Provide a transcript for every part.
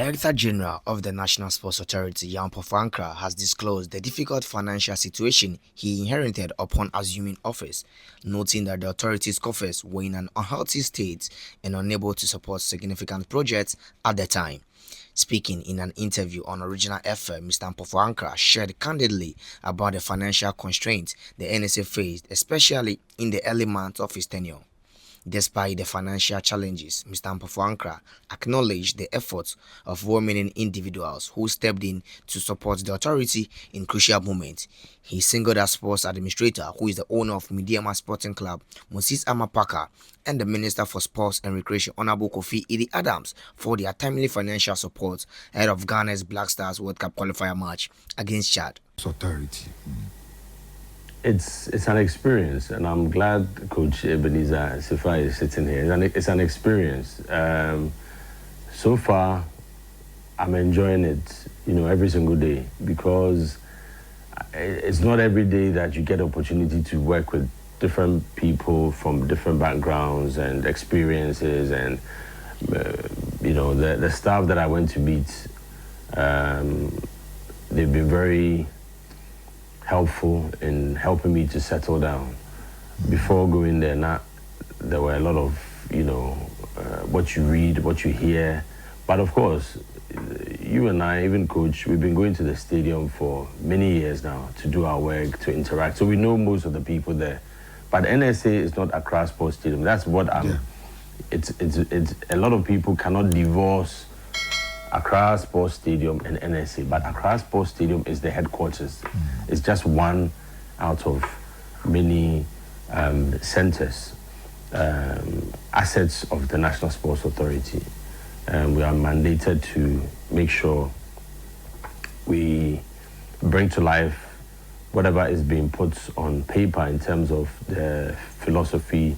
Director General of the National Sports Authority, Yaw Ampofo Ankra, has disclosed the difficult financial situation he inherited upon assuming office, noting that the authority's coffers were in an unhealthy state and unable to support significant projects at the time. Speaking in an interview on Original FM, Mr. Ampofo Ankra shared candidly about the financial constraints the NSA faced, especially in the early months of his tenure. Despite the financial challenges, Mr. Ampofo Ankra acknowledged the efforts of well-meaning individuals who stepped in to support the authority in crucial moments. He singled out sports administrator, who is the owner of Mediama Sporting Club, Moses Amapaka, and the Minister for Sports and Recreation, Honorable Kofi Idi Adams, for their timely financial support ahead of Ghana's Black Stars World Cup qualifier match against Chad. Authority. It's an experience, and I'm glad Coach Ebenezer Sifai is sitting here. It's an experience. So far, I'm enjoying it, every single day, because it's not every day that you get opportunity to work with different people from different backgrounds and experiences, and the staff that I went to meet, they've been very helpful in helping me to settle down. Before going there, there were a lot of, what you read, what you hear. But of course, you and I, even Coach, we've been going to the stadium for many years now to do our work, to interact. So we know most of the people there. But NSA is not Accra Sports Stadium. That's what it's a lot of people cannot divorce Accra Sports Stadium and NSA, but Accra Sports Stadium is the headquarters. It's just one out of many centers, assets of the National Sports Authority. We are mandated to make sure we bring to life whatever is being put on paper in terms of the philosophy,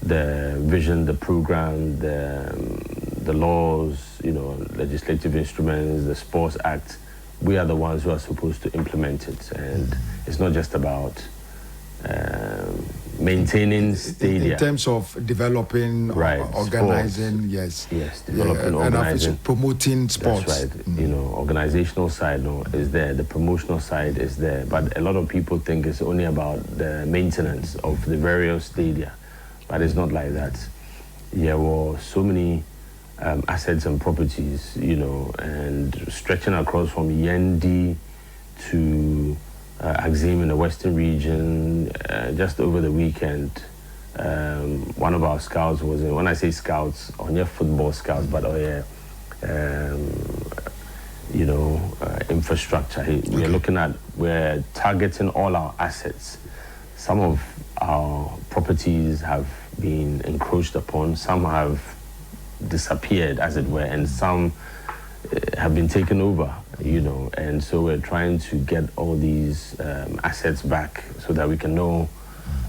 the vision, the program, the laws, legislative instruments, the Sports Act. We are the ones who are supposed to implement it. And it's not just about maintaining stadia. In terms of developing, organizing, sports. Yes, developing, organizing. And promoting sports. That's right. Organizational side is there, the promotional side is there. But a lot of people think it's only about the maintenance of the various stadia. But it's not like that. There were so many assets and properties, and stretching across from Yendi to Axim in the Western region. Just over the weekend, one of our scouts was in, when I say scouts, on your football scouts, but infrastructure. We're targeting all our assets. Some of our properties have been encroached upon, some have disappeared, as it were, and some have been taken over, and so we're trying to get all these assets back so that we can know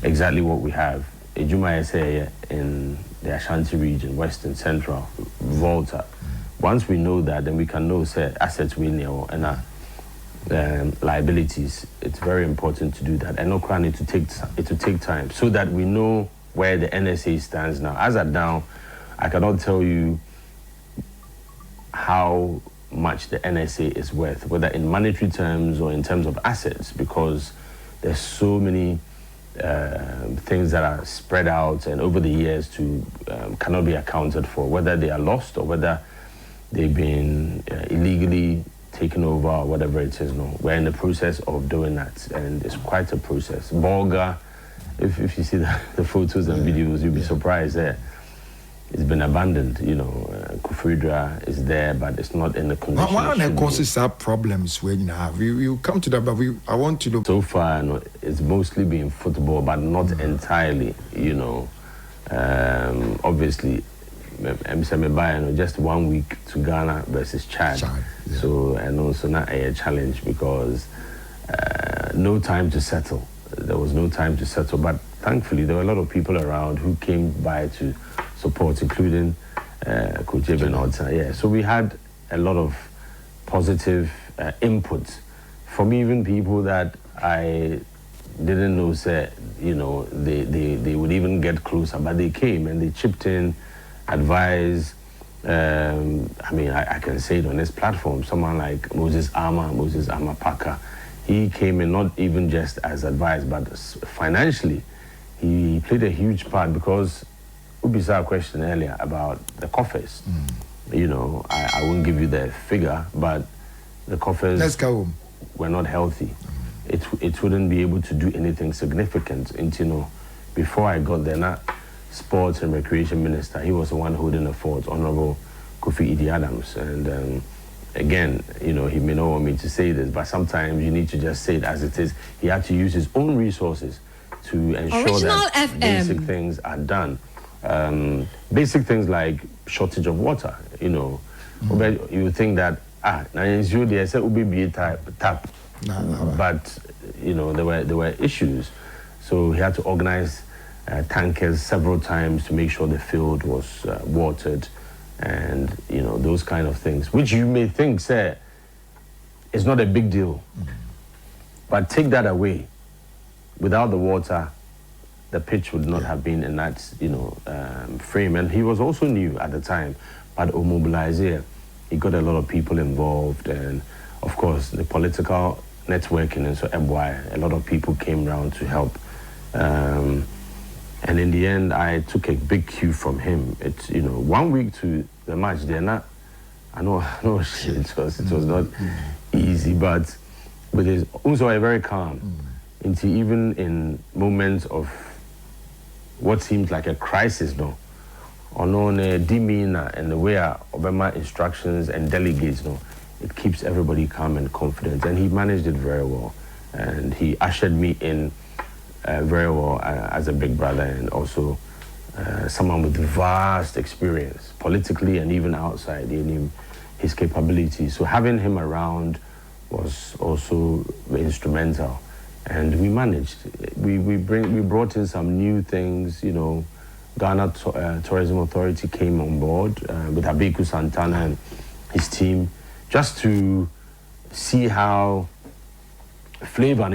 exactly what we have. Ejuma SA in the Ashanti region, Western, Central, Volta. Once we know that, then we can know, say, assets we know and liabilities. It's very important to do that, and no need to take time so that we know where the NSA stands now. As at now, I cannot tell you how much the NSA is worth, whether in monetary terms or in terms of assets, because there's so many things that are spread out and over the years cannot be accounted for, whether they are lost or whether they've been illegally taken over or whatever it is. No, we're in the process of doing that, and it's quite a process. Bolga, if you see the photos and videos, you'll be surprised there. It's been abandoned, Kufridra is there, but it's not in the condition. One of the causes are problems when you have. We come to that, but I want to look. So far, it's mostly been football, but not entirely, Obviously, just 1 week to Ghana versus Chad. So, and also not a challenge because no time to settle. There was no time to settle, but thankfully there were a lot of people around who came by to support, including Coach Eben Odsa. Yeah, so we had a lot of positive input from even people that I didn't know, they would even get closer, but they came and they chipped in, advised, I mean, I can say it on this platform. Someone like Moses Ama Parker, he came in not even just as advice, but financially, he played a huge part because we saw a question earlier about the coffers. You know, I won't give you the figure, but the coffers were not healthy. It wouldn't be able to do anything significant. And, you know, before I got there, not sports and recreation minister, he was the one holding the fort, Honorable Kofi Idi Adams. And again, you know, he may not want me to say this, but sometimes you need to just say it as it is. He had to use his own resources to ensure that basic things are done. Basic things like shortage of water, you know. You would think that, now they said UBB tap. But, you know, there were issues. So he had to organize tankers several times to make sure the field was watered and, you know, those kind of things, which you may think, say, is not a big deal. But take that away. Without the water, the pitch would not have been in that, you know, frame. And he was also new at the time. But Mobilizer, he got a lot of people involved. And, of course, the political networking. And so a lot of people came around to help. And in the end, I took a big cue from him. It's, you know, 1 week to the match, I know it was not easy, but he's also very calm. Even in moments of what seems like a crisis, no, or no demeanor and the way Obama instructions and delegates, no, it keeps everybody calm and confident. And he managed it very well. And he ushered me in very well as a big brother, and also someone with vast experience politically and even outside. He knew his capabilities. So having him around was also instrumental. And we managed. We brought in some new things, you know. Ghana Tourism Authority came on board with Abeku Santana and his team, just to see how flavor and